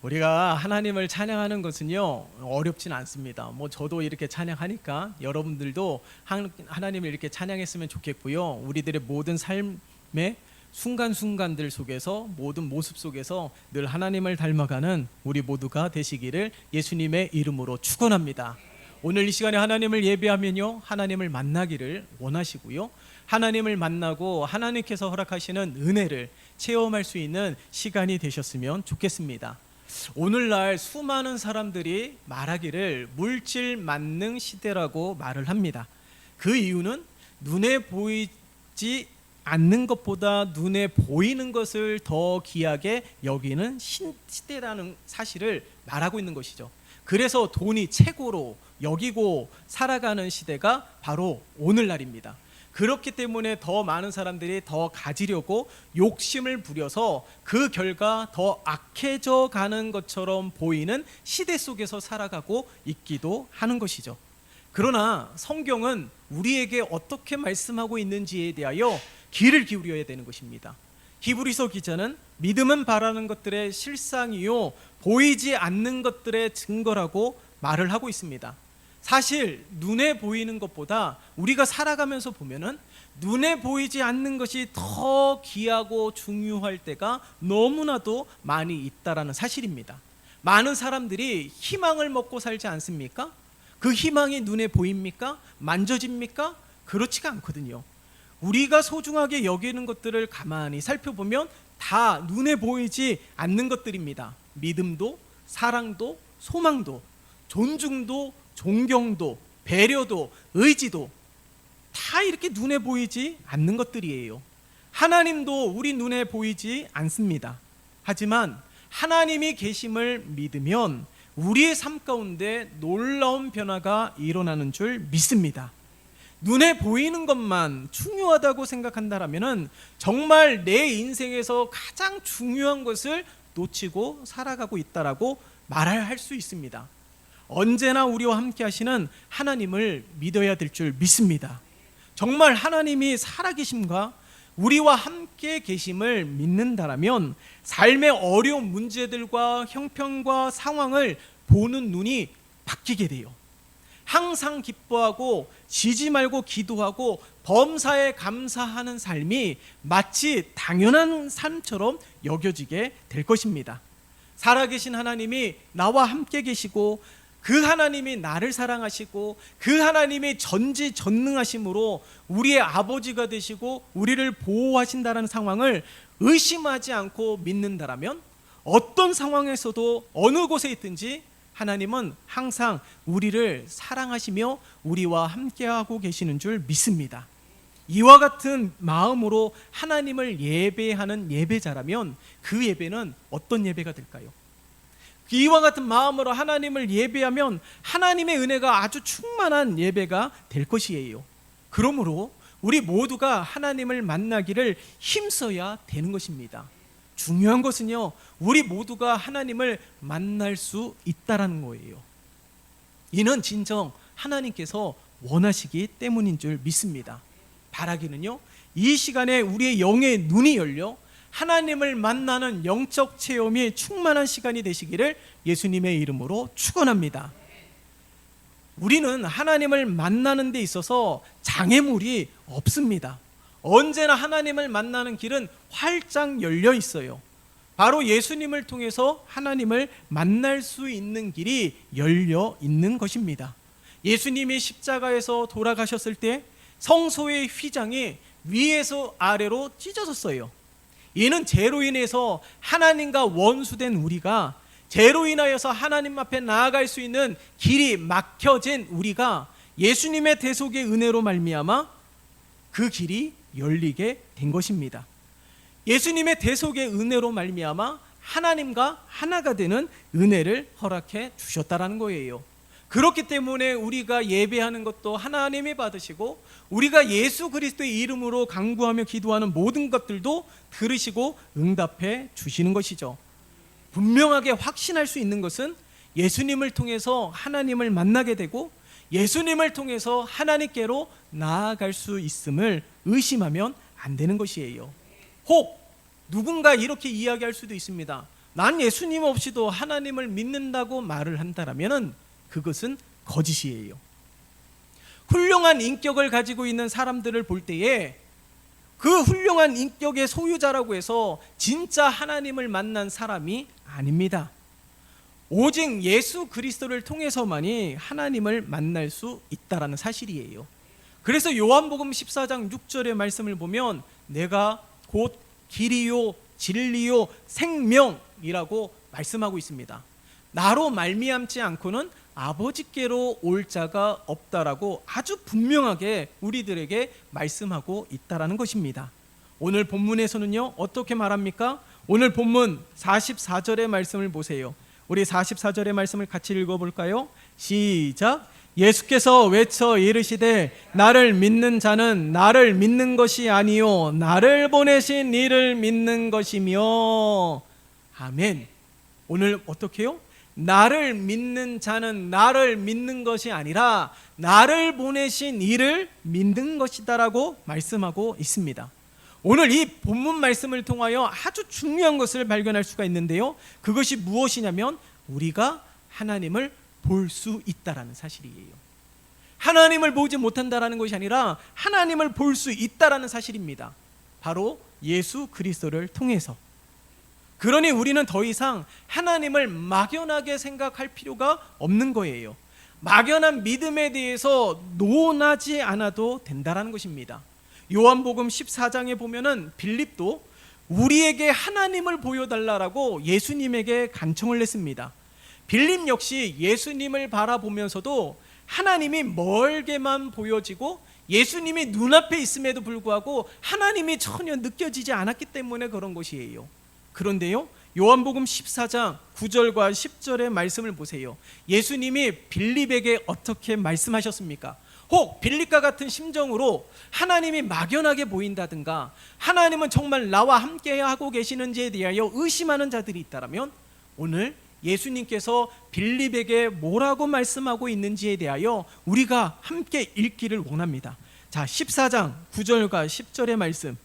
우리가 하나님을 찬양하는 것은요 어렵진 않습니다. 뭐 저도 이렇게 찬양하니까 여러분들도 하나님을 이렇게 찬양했으면 좋겠고요. 우리들의 모든 삶의 순간순간들 속에서, 모든 모습 속에서 늘 하나님을 닮아가는 우리 모두가 되시기를 예수님의 이름으로 축원합니다. 오늘 이 시간에 하나님을 예배하면요 하나님을 만나기를 원하시고요, 하나님을 만나고 하나님께서 허락하시는 은혜를 체험할 수 있는 시간이 되셨으면 좋겠습니다. 오늘날 수많은 사람들이 말하기를 물질 만능 시대라고 말을 합니다. 그 이유는 눈에 보이지 않는 것보다 눈에 보이는 것을 더 귀하게 여기는 신시대라는 사실을 말하고 있는 것이죠. 그래서 돈이 최고로 여기고 살아가는 시대가 바로 오늘날입니다. 그렇기 때문에 더 많은 사람들이 더 가지려고 욕심을 부려서 그 결과 더 악해져 가는 것처럼 보이는 시대 속에서 살아가고 있기도 하는 것이죠. 그러나 성경은 우리에게 어떻게 말씀하고 있는지에 대하여 귀를 기울여야 되는 것입니다. 히브리서 기자는 믿음은 바라는 것들의 실상이요 보이지 않는 것들의 증거라고 말을 하고 있습니다. 사실 눈에 보이는 것보다 우리가 살아가면서 보면은 눈에 보이지 않는 것이 더 귀하고 중요할 때가 너무나도 많이 있다라는 사실입니다. 많은 사람들이 희망을 먹고 살지 않습니까? 그 희망이 눈에 보입니까? 만져집니까? 그렇지가 않거든요. 우리가 소중하게 여기는 것들을 가만히 살펴보면 다 눈에 보이지 않는 것들입니다. 믿음도, 사랑도, 소망도, 존중도, 존경도, 배려도, 의지도 다 이렇게 눈에 보이지 않는 것들이에요. 하나님도 우리 눈에 보이지 않습니다. 하지만 하나님이 계심을 믿으면 우리의 삶 가운데 놀라운 변화가 일어나는 줄 믿습니다. 눈에 보이는 것만 중요하다고 생각한다면 정말 내 인생에서 가장 중요한 것을 놓치고 살아가고 있다라고 말할 수 있습니다. 언제나 우리와 함께 하시는 하나님을 믿어야 될 줄 믿습니다. 정말 하나님이 살아계심과 우리와 함께 계심을 믿는다라면 삶의 어려운 문제들과 형편과 상황을 보는 눈이 바뀌게 돼요. 항상 기뻐하고 지지 말고 기도하고 범사에 감사하는 삶이 마치 당연한 삶처럼 여겨지게 될 것입니다. 살아계신 하나님이 나와 함께 계시고 그 하나님이 나를 사랑하시고 그 하나님이 전지전능하심으로 우리의 아버지가 되시고 우리를 보호하신다는 상황을 의심하지 않고 믿는다라면 어떤 상황에서도 어느 곳에 있든지 하나님은 항상 우리를 사랑하시며 우리와 함께하고 계시는 줄 믿습니다. 이와 같은 마음으로 하나님을 예배하는 예배자라면 그 예배는 어떤 예배가 될까요? 이와 같은 마음으로 하나님을 예배하면 하나님의 은혜가 아주 충만한 예배가 될 것이에요. 그러므로 우리 모두가 하나님을 만나기를 힘써야 되는 것입니다. 중요한 것은요, 우리 모두가 하나님을 만날 수 있다라는 거예요. 이는 진정 하나님께서 원하시기 때문인 줄 믿습니다. 바라기는요, 이 시간에 우리의 영의 눈이 열려 하나님을 만나는 영적 체험이 충만한 시간이 되시기를 예수님의 이름으로 축원합니다. 우리는 하나님을 만나는 데 있어서 장애물이 없습니다. 언제나 하나님을 만나는 길은 활짝 열려 있어요. 바로 예수님을 통해서 하나님을 만날 수 있는 길이 열려 있는 것입니다. 예수님이 십자가에서 돌아가셨을 때 성소의 휘장이 위에서 아래로 찢어졌어요. 이는 죄로 인해서 하나님과 원수된 우리가, 죄로 인하여서 하나님 앞에 나아갈 수 있는 길이 막혀진 우리가 예수님의 대속의 은혜로 말미암아 그 길이 열리게 된 것입니다. 예수님의 대속의 은혜로 말미암아 하나님과 하나가 되는 은혜를 허락해 주셨다라는 거예요. 그렇기 때문에 우리가 예배하는 것도 하나님이 받으시고 우리가 예수 그리스도의 이름으로 간구하며 기도하는 모든 것들도 들으시고 응답해 주시는 것이죠. 분명하게 확신할 수 있는 것은 예수님을 통해서 하나님을 만나게 되고 예수님을 통해서 하나님께로 나아갈 수 있음을 의심하면 안 되는 것이에요. 혹 누군가 이렇게 이야기할 수도 있습니다. 난 예수님 없이도 하나님을 믿는다고 말을 한다면 그것은 거짓이에요. 훌륭한 인격을 가지고 있는 사람들을 볼 때에 그 훌륭한 인격의 소유자라고 해서 진짜 하나님을 만난 사람이 아닙니다. 오직 예수 그리스도를 통해서만이 하나님을 만날 수 있다라는 사실이에요. 그래서 요한복음 14장 6절의 말씀을 보면 내가 곧 길이요 진리요 생명이라고 말씀하고 있습니다. 나로 말미암지 않고는 아버지께로 올 자가 없다라고 아주 분명하게 우리들에게 말씀하고 있다라는 것입니다. 오늘 본문에서는요 어떻게 말합니까? 오늘 본문 44절의 말씀을 보세요. 우리 44절의 말씀을 같이 읽어볼까요? 시작. 예수께서 외쳐 이르시되 나를 믿는 자는 나를 믿는 것이 아니요 나를 보내신 이를 믿는 것이며. 아멘. 오늘 어떻게 해요? 나를 믿는 자는 나를 믿는 것이 아니라 나를 보내신 이를 믿는 것이다라고 말씀하고 있습니다. 오늘 이 본문 말씀을 통하여 아주 중요한 것을 발견할 수가 있는데요, 그것이 무엇이냐면 우리가 하나님을 볼 수 있다라는 사실이에요. 하나님을 보지 못한다라는 것이 아니라 하나님을 볼 수 있다라는 사실입니다. 바로 예수 그리스도를 통해서. 그러니 우리는 더 이상 하나님을 막연하게 생각할 필요가 없는 거예요. 막연한 믿음에 대해서 논하지 않아도 된다라는 것입니다. 요한복음 14장에 보면은 빌립도 우리에게 하나님을 보여달라고 예수님에게 간청을 했습니다. 빌립 역시 예수님을 바라보면서도 하나님이 멀게만 보여지고 예수님이 눈앞에 있음에도 불구하고 하나님이 전혀 느껴지지 않았기 때문에 그런 것이에요. 그런데요, 요한복음 14장 9절과 10절의 말씀을 보세요. 예수님이 빌립에게 어떻게 말씀하셨습니까? 혹 빌립과 같은 심정으로 하나님이 막연하게 보인다든가 하나님은 정말 나와 함께 하고 계시는지에 대하여 의심하는 자들이 있다면 오늘 예수님께서 빌립에게 뭐라고 말씀하고 있는지에 대하여 우리가 함께 읽기를 원합니다. 자, 14장 9절과 10절의 말씀,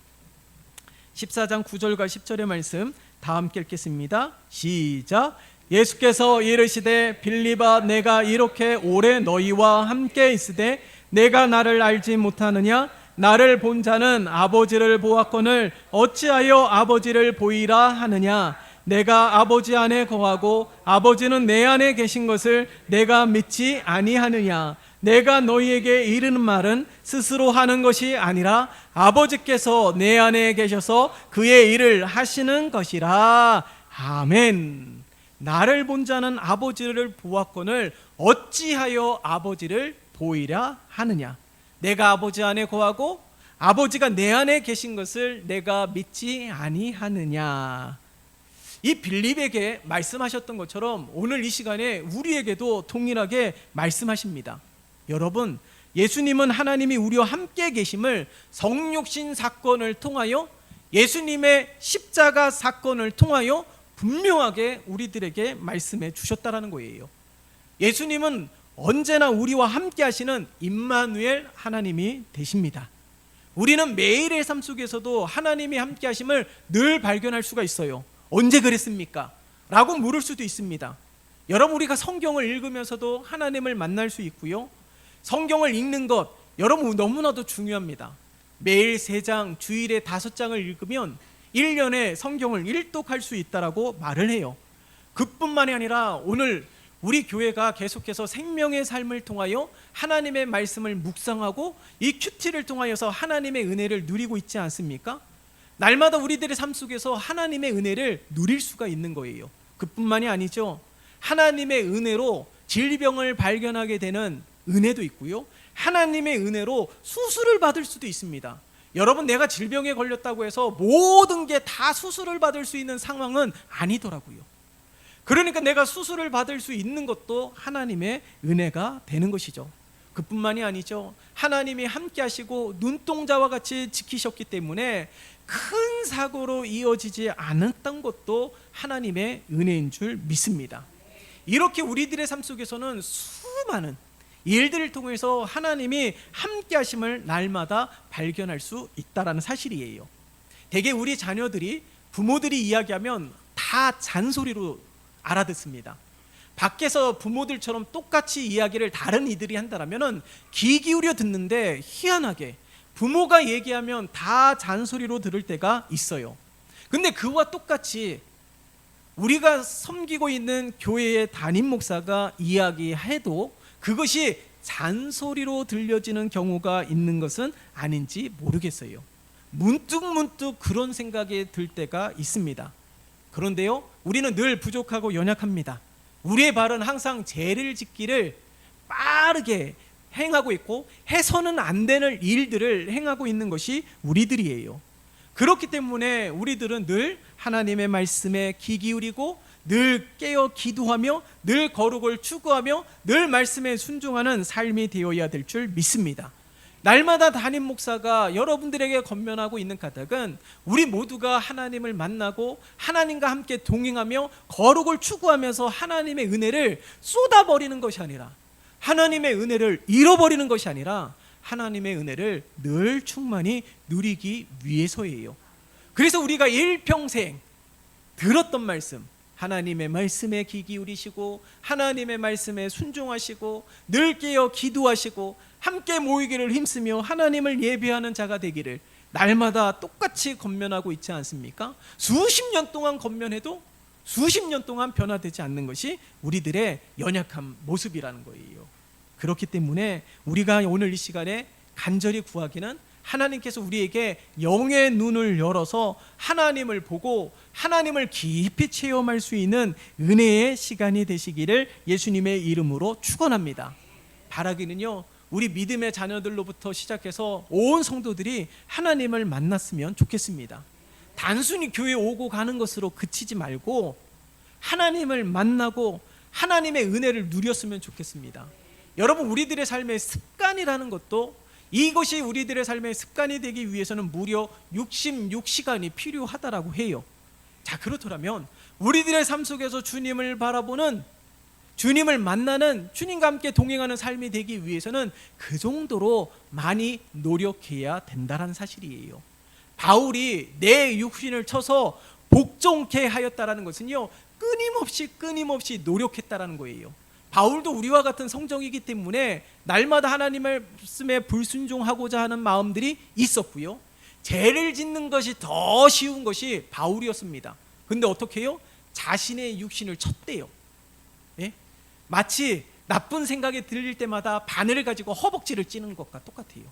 14장 9절과 10절의 말씀 다 함께 읽겠습니다. 시작. 예수께서 이르시되 빌립아 내가 이렇게 오래 너희와 함께 있으되 내가 나를 알지 못하느냐? 나를 본 자는 아버지를 보았거늘 어찌하여 아버지를 보이라 하느냐? 내가 아버지 안에 거하고 아버지는 내 안에 계신 것을 내가 믿지 아니하느냐? 내가 너희에게 이르는 말은 스스로 하는 것이 아니라 아버지께서 내 안에 계셔서 그의 일을 하시는 것이라. 아멘. 나를 본 자는 아버지를 보았거늘 어찌하여 아버지를 보이라 하느냐? 내가 아버지 안에 거하고 아버지가 내 안에 계신 것을 내가 믿지 아니하느냐? 이 빌립에게 말씀하셨던 것처럼 오늘 이 시간에 우리에게도 동일하게 말씀하십니다. 여러분, 예수님은 하나님이 우리와 함께 계심을 성육신 사건을 통하여 예수님의 십자가 사건을 통하여 분명하게 우리들에게 말씀해 주셨다라는 거예요. 예수님은 언제나 우리와 함께 하시는 임마누엘 하나님이 되십니다. 우리는 매일의 삶 속에서도 하나님이 함께 하심을 늘 발견할 수가 있어요. 언제 그랬습니까? 라고 물을 수도 있습니다. 여러분, 우리가 성경을 읽으면서도 하나님을 만날 수 있고요, 성경을 읽는 것 여러분 너무나도 중요합니다. 매일 3장, 주일에 5장을 읽으면 1년에 성경을 일독할 수 있다라고 말을 해요. 그뿐만이 아니라 오늘 우리 교회가 계속해서 생명의 삶을 통하여 하나님의 말씀을 묵상하고 이 큐티를 통하여서 하나님의 은혜를 누리고 있지 않습니까? 날마다 우리들의 삶 속에서 하나님의 은혜를 누릴 수가 있는 거예요. 그뿐만이 아니죠. 하나님의 은혜로 질병을 발견하게 되는 은혜도 있고요, 하나님의 은혜로 수술을 받을 수도 있습니다. 여러분, 내가 질병에 걸렸다고 해서 모든 게 다 수술을 받을 수 있는 상황은 아니더라고요. 그러니까 내가 수술을 받을 수 있는 것도 하나님의 은혜가 되는 것이죠. 그뿐만이 아니죠. 하나님이 함께 하시고 눈동자와 같이 지키셨기 때문에 큰 사고로 이어지지 않았던 것도 하나님의 은혜인 줄 믿습니다. 이렇게 우리들의 삶 속에서는 수많은 일들을 통해서 하나님이 함께 하심을 날마다 발견할 수 있다라는 사실이에요. 대개 우리 자녀들이 부모들이 이야기하면 다 잔소리로 알아듣습니다. 밖에서 부모들처럼 똑같이 이야기를 다른 이들이 한다면 귀 기울여 듣는데 희한하게 부모가 얘기하면 다 잔소리로 들을 때가 있어요. 근데 그와 똑같이 우리가 섬기고 있는 교회의 담임 목사가 이야기해도 그것이 잔소리로 들려지는 경우가 있는 것은 아닌지 모르겠어요. 문득 그런 생각이 들 때가 있습니다. 그런데요, 우리는 늘 부족하고 연약합니다. 우리의 발은 항상 죄를 짓기를 빠르게 행하고 있고 해서는 안 되는 일들을 행하고 있는 것이 우리들이에요. 그렇기 때문에 우리들은 늘 하나님의 말씀에 귀 기울이고 늘 깨어 기도하며 늘 거룩을 추구하며 늘 말씀에 순종하는 삶이 되어야 될 줄 믿습니다. 날마다 담임 목사가 여러분들에게 권면하고 있는 까닭은 우리 모두가 하나님을 만나고 하나님과 함께 동행하며 거룩을 추구하면서 하나님의 은혜를 쏟아버리는 것이 아니라 하나님의 은혜를 잃어버리는 것이 아니라 하나님의 은혜를 늘 충만히 누리기 위해서예요. 그래서 우리가 일평생 들었던 말씀, 하나님의 말씀에 귀 기울이시고 하나님의 말씀에 순종하시고 늘 깨어 기도하시고 함께 모이기를 힘쓰며 하나님을 예배하는 자가 되기를 날마다 똑같이 권면하고 있지 않습니까? 수십 년 동안 권면해도 수십 년 동안 변화되지 않는 것이 우리들의 연약한 모습이라는 거예요. 그렇기 때문에 우리가 오늘 이 시간에 간절히 구하기는 하나님께서 우리에게 영의 눈을 열어서 하나님을 보고 하나님을 깊이 체험할 수 있는 은혜의 시간이 되시기를 예수님의 이름으로 축원합니다. 바라기는요, 우리 믿음의 자녀들로부터 시작해서 온 성도들이 하나님을 만났으면 좋겠습니다. 단순히 교회 오고 가는 것으로 그치지 말고 하나님을 만나고 하나님의 은혜를 누렸으면 좋겠습니다. 여러분, 우리들의 삶의 습관이라는 것도 이것이 우리들의 삶의 습관이 되기 위해서는 무려 66시간이 필요하다라고 해요. 자, 그렇더라면 우리들의 삶 속에서 주님을 바라보는, 주님을 만나는, 주님과 함께 동행하는 삶이 되기 위해서는 그 정도로 많이 노력해야 된다는 사실이에요. 바울이 내 육신을 쳐서 복종케 하였다라는 것은요, 끊임없이 노력했다라는 거예요. 바울도 우리와 같은 성정이기 때문에 날마다 하나님의 말씀에 불순종하고자 하는 마음들이 있었고요, 죄를 짓는 것이 더 쉬운 것이 바울이었습니다. 근데 어떻게 해요? 자신의 육신을 쳤대요. 예? 마치 나쁜 생각이 들릴 때마다 바늘을 가지고 허벅지를 찌르는 것과 똑같아요.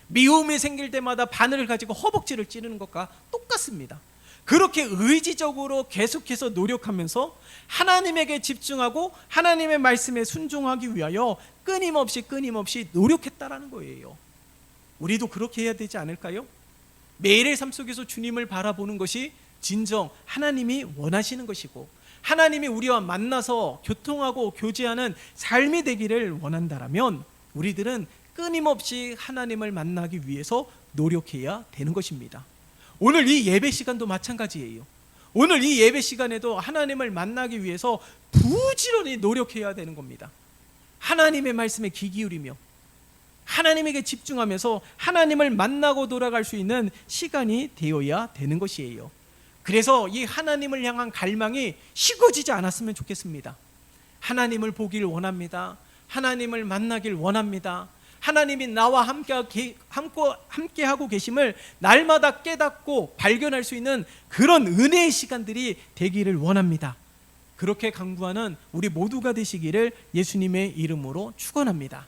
미움이 생길 때마다 바늘을 가지고 허벅지를 찌르는 것과 똑같습니다. 그렇게 의지적으로 계속해서 노력하면서 하나님에게 집중하고 하나님의 말씀에 순종하기 위하여 끊임없이 노력했다라는 거예요. 우리도 그렇게 해야 되지 않을까요? 매일의 삶 속에서 주님을 바라보는 것이 진정 하나님이 원하시는 것이고 하나님이 우리와 만나서 교통하고 교제하는 삶이 되기를 원한다라면 우리들은 끊임없이 하나님을 만나기 위해서 노력해야 되는 것입니다. 오늘 이 예배 시간도 마찬가지예요. 오늘 이 예배 시간에도 하나님을 만나기 위해서 부지런히 노력해야 되는 겁니다. 하나님의 말씀에 귀 기울이며 하나님에게 집중하면서 하나님을 만나고 돌아갈 수 있는 시간이 되어야 되는 것이에요. 그래서 이 하나님을 향한 갈망이 식어지지 않았으면 좋겠습니다. 하나님을 보길 원합니다. 하나님을 만나길 원합니다. 하나님이 나와 함께하고 계심을 날마다 깨닫고 발견할 수 있는 그런 은혜의 시간들이 되기를 원합니다. 그렇게 강구하는 우리 모두가 되시기를 예수님의 이름으로 축원합니다.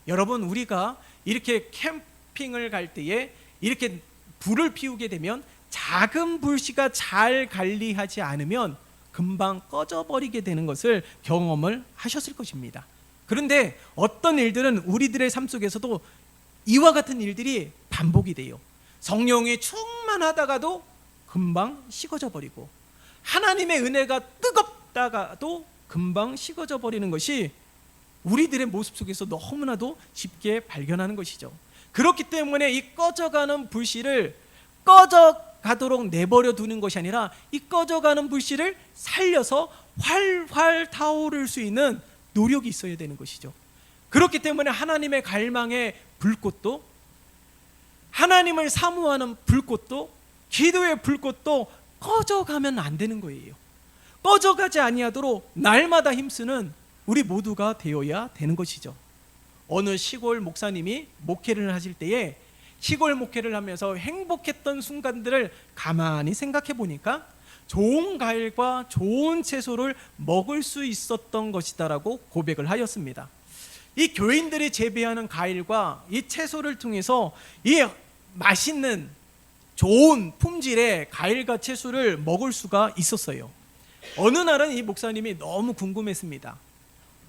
여러분, 우리가 이렇게 캠핑을 갈 때에 이렇게 불을 피우게 되면 작은 불씨가 잘 관리하지 않으면 금방 꺼져버리게 되는 것을 경험을 하셨을 것입니다. 그런데 어떤 일들은 우리들의 삶 속에서도 이와 같은 일들이 반복이 돼요. 성령이 충만하다가도 금방 식어져 버리고 하나님의 은혜가 뜨겁다가도 금방 식어져 버리는 것이 우리들의 모습 속에서 너무나도 쉽게 발견하는 것이죠. 그렇기 때문에 이 꺼져가는 불씨를 꺼져가도록 내버려 두는 것이 아니라 이 꺼져가는 불씨를 살려서 활활 타오를 수 있는 노력이 있어야 되는 것이죠. 그렇기 때문에 하나님의 갈망의 불꽃도, 하나님을 사모하는 불꽃도, 기도의 불꽃도 꺼져가면 안 되는 거예요. 꺼져가지 아니하도록 날마다 힘쓰는 우리 모두가 되어야 되는 것이죠. 어느 시골 목사님이 목회를 하실 때에 시골 목회를 하면서 행복했던 순간들을 가만히 생각해 보니까 좋은 과일과 좋은 채소를 먹을 수 있었던 것이다라고 고백을 하였습니다. 이 교인들이 재배하는 과일과 이 채소를 통해서 이 맛있는 좋은 품질의 과일과 채소를 먹을 수가 있었어요. 어느 날은 이 목사님이 너무 궁금했습니다.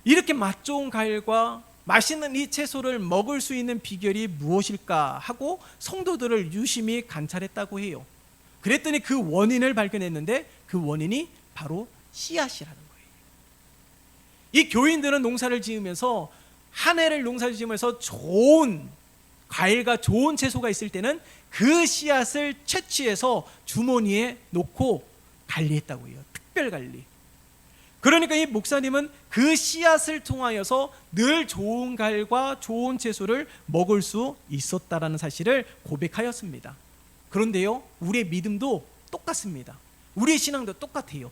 이렇게 맛 좋은 과일과 맛있는 이 채소를 먹을 수 있는 비결이 무엇일까 하고 성도들을 유심히 관찰했다고 해요. 그랬더니 그 원인을 발견했는데 그 원인이 바로 씨앗이라는 거예요. 이 교인들은 농사를 지으면서 한 해를 농사를 지으면서 좋은 과일과 좋은 채소가 있을 때는 그 씨앗을 채취해서 주머니에 놓고 관리했다고 해요. 특별 관리. 그러니까 이 목사님은 그 씨앗을 통하여서 늘 좋은 과일과 좋은 채소를 먹을 수 있었다라는 사실을 고백하였습니다. 그런데요, 우리의 믿음도 똑같습니다. 우리의 신앙도 똑같아요.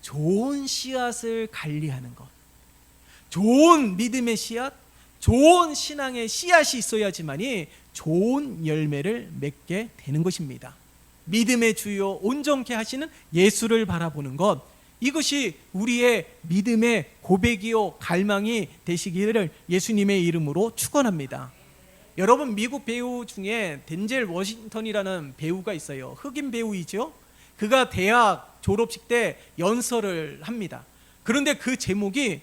좋은 씨앗을 관리하는 것, 좋은 믿음의 씨앗, 좋은 신앙의 씨앗이 있어야지만이 좋은 열매를 맺게 되는 것입니다. 믿음의 주요 온전케 하시는 예수를 바라보는 것, 이것이 우리의 믿음의 고백이요 갈망이 되시기를 예수님의 이름으로 축원합니다. 여러분, 미국 배우 중에 덴젤 워싱턴이라는 배우가 있어요. 흑인 배우이죠. 그가 대학 졸업식 때 연설을 합니다. 그런데 그 제목이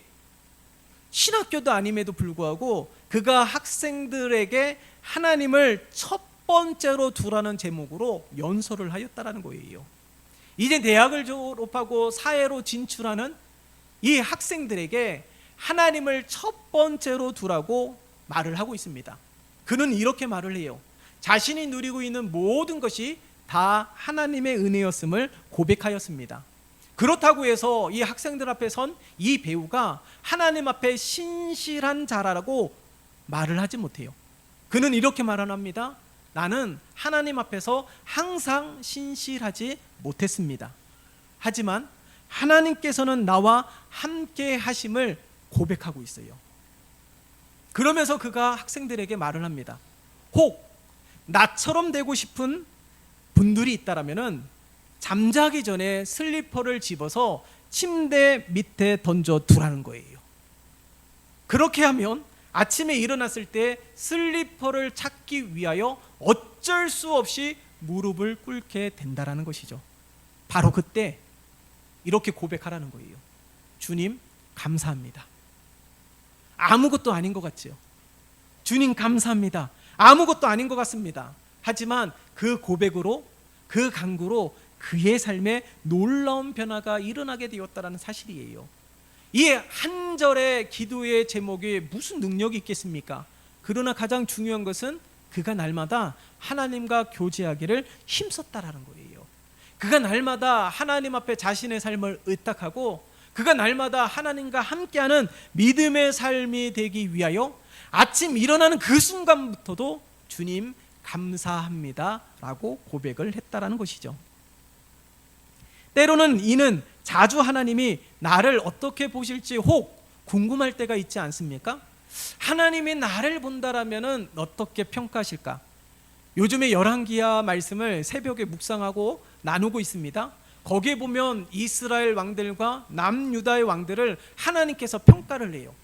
신학교도 아님에도 불구하고 그가 학생들에게 하나님을 첫 번째로 두라는 제목으로 연설을 하였다라는 거예요. 이제 대학을 졸업하고 사회로 진출하는 이 학생들에게 하나님을 첫 번째로 두라고 말을 하고 있습니다. 그는 이렇게 말을 해요. 자신이 누리고 있는 모든 것이 다 하나님의 은혜였음을 고백하였습니다. 그렇다고 해서 이 학생들 앞에 선 이 배우가 하나님 앞에 신실한 자라고 말을 하지 못해요. 그는 이렇게 말합니다. 나는 하나님 앞에서 항상 신실하지 못했습니다. 하지만 하나님께서는 나와 함께 하심을 고백하고 있어요. 그러면서 그가 학생들에게 말을 합니다. 혹 나처럼 되고 싶은 분들이 있다라면은 잠자기 전에 슬리퍼를 집어서 침대 밑에 던져 두라는 거예요. 그렇게 하면 아침에 일어났을 때 슬리퍼를 찾기 위하여 어쩔 수 없이 무릎을 꿇게 된다라는 것이죠. 바로 그때 이렇게 고백하라는 거예요. 주님, 감사합니다. 아무것도 아닌 것 같죠. 주님, 감사합니다. 아무것도 아닌 것 같습니다. 하지만 그 고백으로, 그 간구로 그의 삶에 놀라운 변화가 일어나게 되었다는 사실이에요. 이 한 절의 기도의 제목에 무슨 능력이 있겠습니까? 그러나 가장 중요한 것은 그가 날마다 하나님과 교제하기를 힘썼다라는 거예요. 그가 날마다 하나님 앞에 자신의 삶을 의탁하고 그가 날마다 하나님과 함께하는 믿음의 삶이 되기 위하여 아침 일어나는 그 순간부터도 주님 감사합니다 라고 고백을 했다라는 것이죠. 때로는 이는 자주 하나님이 나를 어떻게 보실지 혹 궁금할 때가 있지 않습니까? 하나님이 나를 본다라면 어떻게 평가하실까? 요즘에 열왕기하 말씀을 새벽에 묵상하고 나누고 있습니다. 거기에 보면 이스라엘 왕들과 남유다의 왕들을 하나님께서 평가를 해요.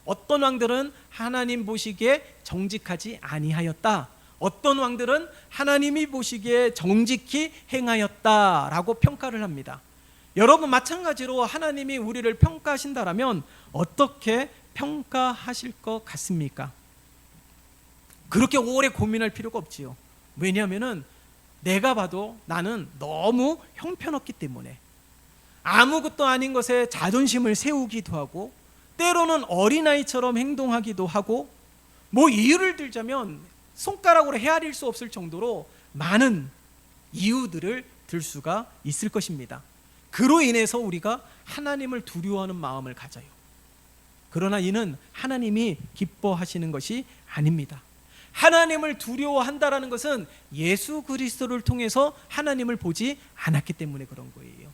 어떤 왕들은 하나님 보시기에 정직하지 아니하였다. 어떤 왕들은 하나님이 보시기에 정직히 행하였다라고 평가를 합니다. 여러분, 마찬가지로 하나님이 우리를 평가하신다라면 어떻게 평가하실 것 같습니까? 그렇게 오래 고민할 필요가 없지요. 왜냐하면 내가 봐도 나는 너무 형편없기 때문에 아무것도 아닌 것에 자존심을 세우기도 하고 때로는 어린아이처럼 행동하기도 하고 뭐 이유를 들자면 손가락으로 헤아릴 수 없을 정도로 많은 이유들을 들 수가 있을 것입니다. 그로 인해서 우리가 하나님을 두려워하는 마음을 가져요. 그러나 이는 하나님이 기뻐하시는 것이 아닙니다. 하나님을 두려워한다라는 것은 예수 그리스도를 통해서 하나님을 보지 않았기 때문에 그런 거예요.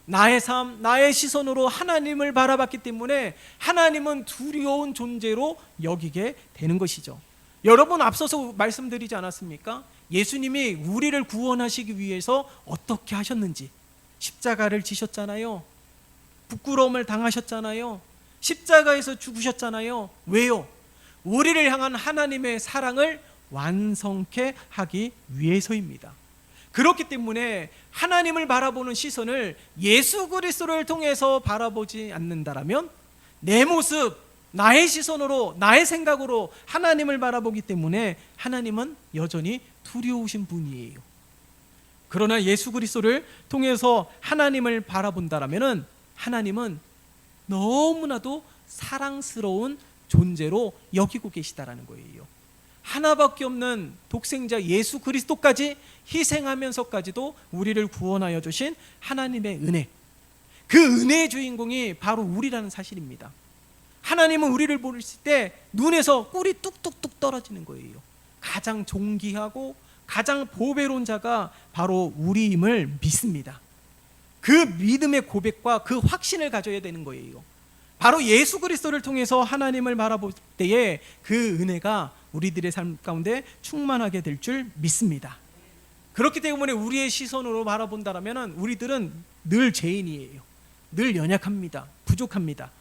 나의 삶, 나의 시선으로 하나님을 바라봤기 때문에 하나님은 두려운 존재로 여기게 되는 것이죠. 여러분, 앞서서 말씀드리지 않았습니까? 예수님이 우리를 구원하시기 위해서 어떻게 하셨는지 십자가를 지셨잖아요. 부끄러움을 당하셨잖아요. 십자가에서 죽으셨잖아요. 왜요? 우리를 향한 하나님의 사랑을 완성케 하기 위해서입니다. 그렇기 때문에 하나님을 바라보는 시선을 예수 그리스도를 통해서 바라보지 않는다라면 내 모습, 나의 시선으로, 나의 생각으로 하나님을 바라보기 때문에 하나님은 여전히 두려우신 분이에요. 그러나 예수 그리스도를 통해서 하나님을 바라본다라면 하나님은 너무나도 사랑스러운 존재로 여기고 계시다라는 거예요. 하나밖에 없는 독생자 예수 그리스도까지 희생하면서까지도 우리를 구원하여 주신 하나님의 은혜, 그 은혜의 주인공이 바로 우리라는 사실입니다. 하나님은 우리를 보실 때 눈에서 꿀이 뚝뚝뚝 떨어지는 거예요. 가장 존귀하고 가장 보배로운 자가 바로 우리임을 믿습니다. 그 믿음의 고백과 그 확신을 가져야 되는 거예요. 바로 예수 그리스도를 통해서 하나님을 바라볼 때에 그 은혜가 우리들의 삶 가운데 충만하게 될 줄 믿습니다. 그렇기 때문에 우리의 시선으로 바라본다면 우리들은 늘 죄인이에요. 늘 연약합니다. 부족합니다.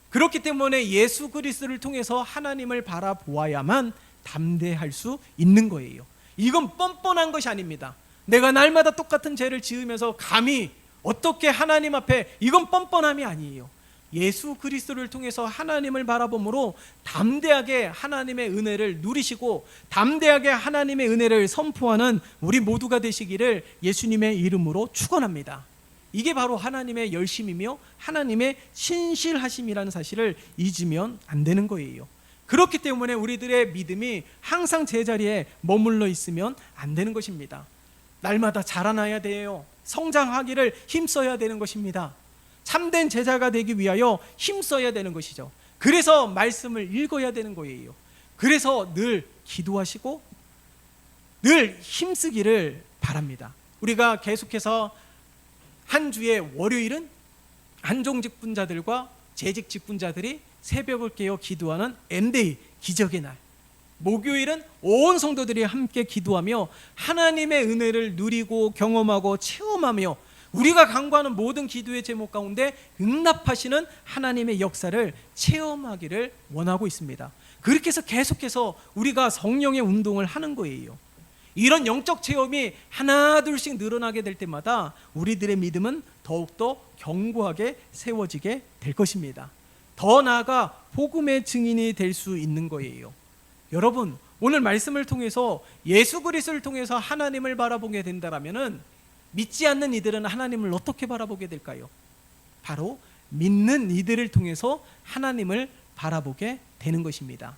그렇기 때문에 예수 그리스도를 통해서 하나님을 바라보아야만 담대할 수 있는 거예요. 이건 뻔뻔한 것이 아닙니다. 내가 날마다 똑같은 죄를 지으면서 감히 어떻게 하나님 앞에, 이건 뻔뻔함이 아니에요. 예수 그리스도를 통해서 하나님을 바라봄으로 담대하게 하나님의 은혜를 누리시고 담대하게 하나님의 은혜를 선포하는 우리 모두가 되시기를 예수님의 이름으로 축원합니다. 이게 바로 하나님의 열심이며 하나님의 신실하심이라는 사실을 잊으면 안 되는 거예요. 그렇기 때문에 우리들의 믿음이 항상 제자리에 머물러 있으면 안 되는 것입니다. 날마다 자라나야 돼요. 성장하기를 힘써야 되는 것입니다. 참된 제자가 되기 위하여 힘써야 되는 것이죠. 그래서 말씀을 읽어야 되는 거예요. 그래서 늘 기도하시고 늘 힘쓰기를 바랍니다. 우리가 계속해서 한 주의 월요일은 한종 직분자들과 재직 직분자들이 새벽을 깨어 기도하는 M-Day, 기적의 날, 목요일은 온 성도들이 함께 기도하며 하나님의 은혜를 누리고 경험하고 체험하며 우리가 간구하는 모든 기도의 제목 가운데 응답하시는 하나님의 역사를 체험하기를 원하고 있습니다. 그렇게 해서 계속해서 우리가 성령의 운동을 하는 거예요. 이런 영적 체험이 하나 둘씩 늘어나게 될 때마다 우리들의 믿음은 더욱더 견고하게 세워지게 될 것입니다. 더 나아가 복음의 증인이 될 수 있는 거예요. 여러분, 오늘 말씀을 통해서 예수 그리스도를 통해서 하나님을 바라보게 된다라면은 믿지 않는 이들은 하나님을 어떻게 바라보게 될까요? 바로 믿는 이들을 통해서 하나님을 바라보게 되는 것입니다.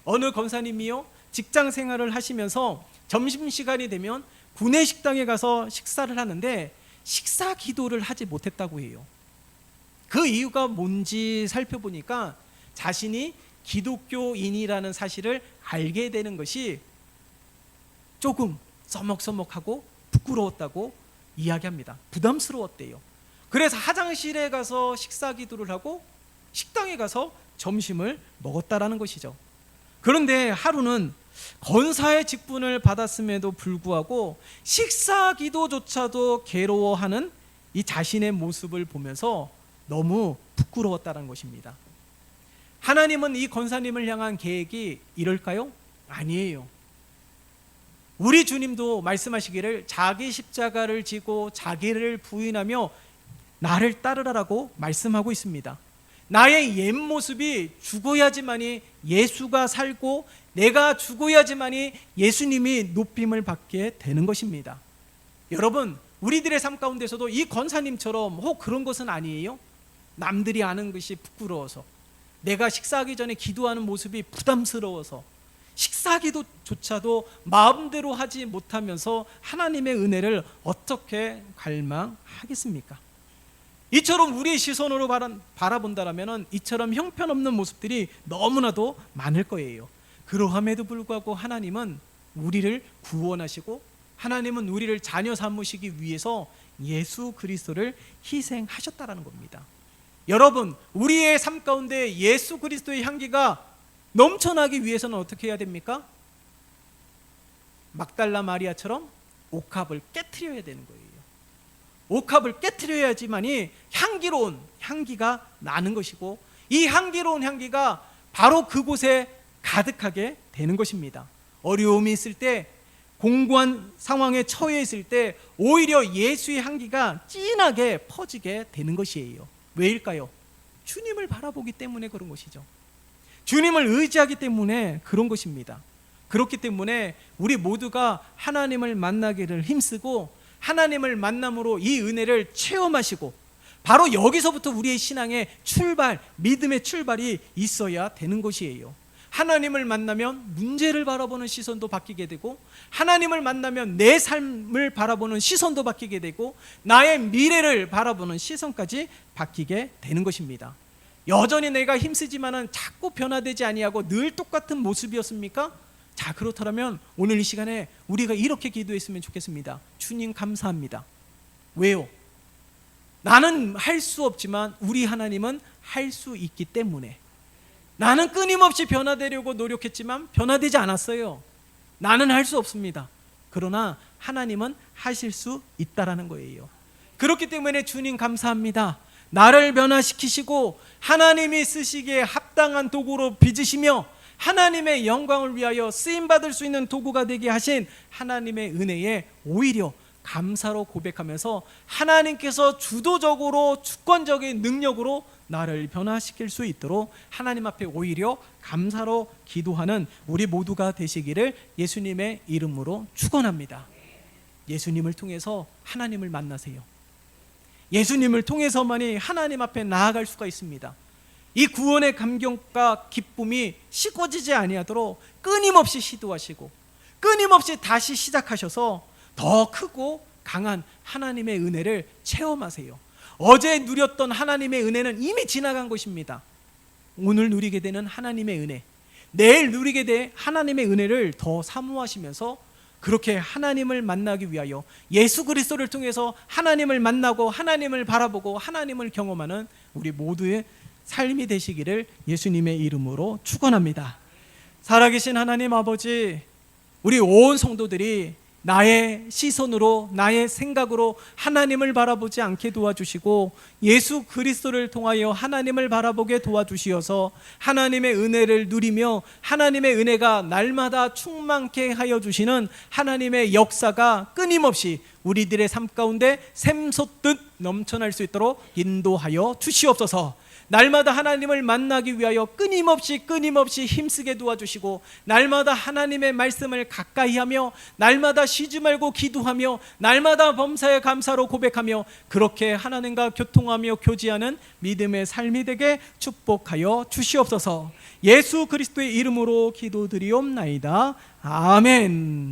어느 권사님이요, 직장 생활을 하시면서 점심시간이 되면 구내식당에 가서 식사를 하는데 식사 기도를 하지 못했다고 해요. 그 이유가 뭔지 살펴보니까 자신이 기독교인이라는 사실을 알게 되는 것이 조금 서먹서먹하고 부끄러웠다고 이야기합니다. 부담스러웠대요. 그래서 화장실에 가서 식사 기도를 하고 식당에 가서 점심을 먹었다라는 것이죠. 그런데 하루는 권사의 직분을 받았음에도 불구하고 식사 기도조차도 괴로워하는 이 자신의 모습을 보면서 너무 부끄러웠다는 것입니다. 하나님은 이 권사님을 향한 계획이 이럴까요? 아니에요. 우리 주님도 말씀하시기를 자기 십자가를 지고 자기를 부인하며 나를 따르라고 말씀하고 있습니다. 나의 옛 모습이 죽어야지만이 예수가 살고 내가 죽어야지만이 예수님이 높임을 받게 되는 것입니다. 여러분, 우리들의 삶 가운데서도 이 권사님처럼 혹 그런 것은 아니에요? 남들이 아는 것이 부끄러워서, 내가 식사하기 전에 기도하는 모습이 부담스러워서 식사기도조차도 마음대로 하지 못하면서 하나님의 은혜를 어떻게 갈망하겠습니까? 이처럼 우리의 시선으로 바라본다면 이처럼 형편없는 모습들이 너무나도 많을 거예요. 그러함에도 불구하고 하나님은 우리를 구원하시고 하나님은 우리를 자녀 삼으시기 위해서 예수 그리스도를 희생하셨다라는 겁니다. 여러분, 우리의 삶 가운데 예수 그리스도의 향기가 넘쳐나기 위해서는 어떻게 해야 됩니까? 막달라 마리아처럼 옥합을 깨트려야 되는 거예요. 옥합을 깨트려야지만이 향기로운 향기가 나는 것이고, 이 향기로운 향기가 바로 그곳에 가득하게 되는 것입니다. 어려움이 있을 때, 공고한 상황에 처해 있을 때 오히려 예수의 향기가 진하게 퍼지게 되는 것이에요. 왜일까요? 주님을 바라보기 때문에 그런 것이죠. 주님을 의지하기 때문에 그런 것입니다. 그렇기 때문에 우리 모두가 하나님을 만나기를 힘쓰고 하나님을 만남으로 이 은혜를 체험하시고, 바로 여기서부터 우리의 신앙의 출발, 믿음의 출발이 있어야 되는 것이에요. 하나님을 만나면 문제를 바라보는 시선도 바뀌게 되고, 하나님을 만나면 내 삶을 바라보는 시선도 바뀌게 되고, 나의 미래를 바라보는 시선까지 바뀌게 되는 것입니다. 여전히 내가 힘쓰지만은 자꾸 변화되지 아니하고 늘 똑같은 모습이었습니까? 자, 그렇다면 오늘 이 시간에 우리가 이렇게 기도했으면 좋겠습니다. 주님 감사합니다. 왜요? 나는 할 수 없지만 우리 하나님은 할 수 있기 때문에. 나는 끊임없이 변화되려고 노력했지만 변화되지 않았어요. 나는 할 수 없습니다. 그러나 하나님은 하실 수 있다라는 거예요. 그렇기 때문에 주님 감사합니다. 나를 변화시키시고 하나님이 쓰시기에 합당한 도구로 빚으시며 하나님의 영광을 위하여 쓰임받을 수 있는 도구가 되게 하신 하나님의 은혜에 오히려 감사로 고백하면서 하나님께서 주도적으로 주권적인 능력으로 나를 변화시킬 수 있도록 하나님 앞에 오히려 감사로 기도하는 우리 모두가 되시기를 예수님의 이름으로 축원합니다. 예수님을 통해서 하나님을 만나세요. 예수님을 통해서만이 하나님 앞에 나아갈 수가 있습니다. 이 구원의 감격과 기쁨이 식어지지 아니하도록 끊임없이 시도하시고 끊임없이 다시 시작하셔서 더 크고 강한 하나님의 은혜를 체험하세요. 어제 누렸던 하나님의 은혜는 이미 지나간 것입니다. 오늘 누리게 되는 하나님의 은혜, 내일 누리게 될 하나님의 은혜를 더 사모하시면서 그렇게 하나님을 만나기 위하여 예수 그리스도를 통해서 하나님을 만나고 하나님을 바라보고 하나님을 경험하는 우리 모두의 삶이 되시기를 예수님의 이름으로 축원합니다. 살아계신 하나님 아버지, 우리 온 성도들이 나의 시선으로 나의 생각으로 하나님을 바라보지 않게 도와주시고 예수 그리스도를 통하여 하나님을 바라보게 도와주시어서 하나님의 은혜를 누리며 하나님의 은혜가 날마다 충만케 하여 주시는 하나님의 역사가 끊임없이 우리들의 삶 가운데 샘솟듯 넘쳐날 수 있도록 인도하여 주시옵소서. 날마다 하나님을 만나기 위하여 끊임없이 힘쓰게 도와주시고 날마다 하나님의 말씀을 가까이 하며 날마다 쉬지 말고 기도하며 날마다 범사에 감사로 고백하며 그렇게 하나님과 교통하며 교제하는 믿음의 삶이 되게 축복하여 주시옵소서. 예수 그리스도의 이름으로 기도드리옵나이다. 아멘.